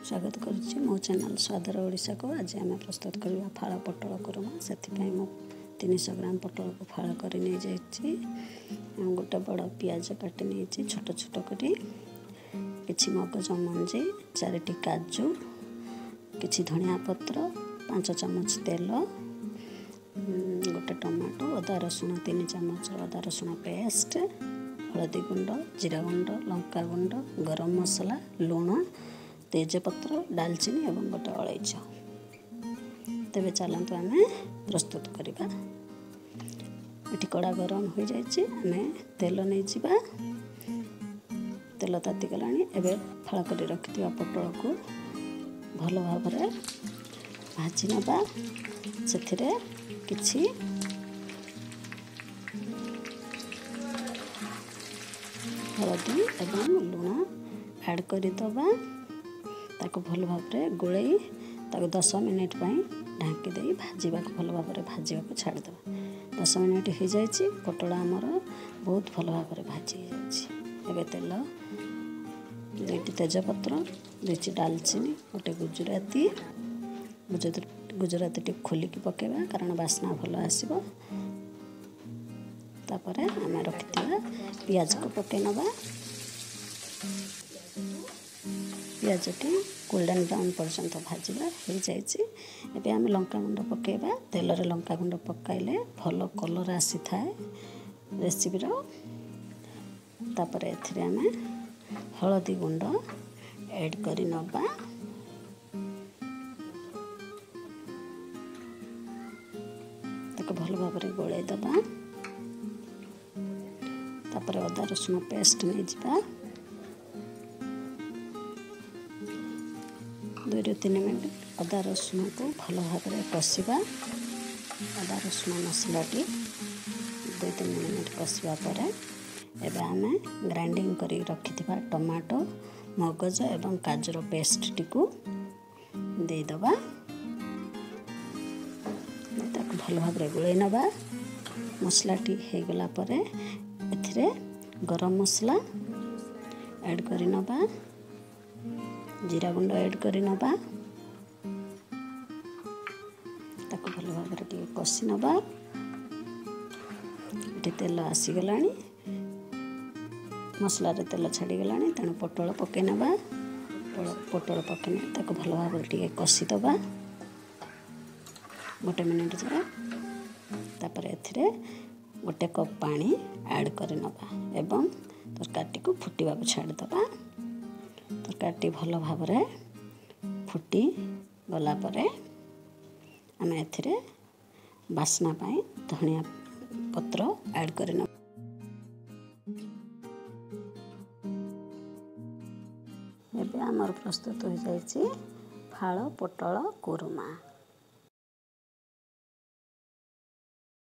स्वागत करुच्ची मो चैनल स्वादर ओडिशा को। आज आम प्रस्तुत करवा फाड़ पटल कुरमा। से 300 ग्राम पटल को फाड़ कर गोटे बड़ पियाज काटी नहीं छोट छोट करी किछि मगज मंजी 4टी काजू किछि धनिया पत्र 5 चामच तेल गोटे टमाटो अदा रसुण 3 चामच अदा रसुण पेस्ट हलदी गुंड जीरा गुंड लंका गुंड गरम मसला लुण तेजपत्र डालचीनी एवं गोटे अलैच। तेबे चलतु आम प्रस्तुत करवा। ये कड़ा गरम हो जाए तेल नहीं जावा। तेल ताती गला फाड़ कर रखि पटल को भल भाव भाजी नवा। से किछि हलदी एवं लुण ऐड करदबा। ताको भल भाव गोले 10 मिनिट ढांकी दे भाजवा भल भाव भाजवा छाड़द। 10 मिनिट हो जाए पटल आमर बहुत भल भाव भाजी जाए। तेल 2टी तेजपत्र 2 डालचीनी गोटे गुजराती टी खोलिकी पकेबा कारण बास्ना भल आसब। तापर आम रखि पियाज को पकई नवा। पियाज टी गोल्डन ब्राउन पर्यंत भाजवा हो जाए। आम लंका गुंड पकेबा। तेल रे लंका गुंड पकाइले भल कलर आसी थाए रेसिपीर। तापर एथिरे आम हलदी गुंड ऐड करि नबा। ताको भल भाव गोले दबा। तापर अदा रसुण पेस्ट नहीं जावा। 2 ରୁ 3 मिनट अदा रसुण को भल भाव कषा। अदा रसुण मसला 2-3 मिनट कषा पर एबे आम ग्राइंडिंग करी रखि टमाटो मगज एवं काजूर पेस्ट टी को दे दबा। ताको भल भाव गोले नबा। मसला टी हो गला पर एथिरे गरम मसला ऐड करी नबा। जीरा गुंड ऐड करी नबा। ताको भल भाव कषि नबा। ये तेल आसीगलानी मसला रे तेल छाड़ीगला तेणु पटल पकई नबा। पटल पकई ताको भल भाव कषि दबा 1 मिनिट जाए। तापर एथिरे 1 कप पानी ऐड कर नबा एवं तरकारी को फुटवा छाड़दबा। तरकारी भल भाव फुटी गला परे आम एथिरे बास्ना पाई धनिया पत्र ऐड कर नबा। आमर प्रस्तुत हो जाए फाड़ पटल कुरमा।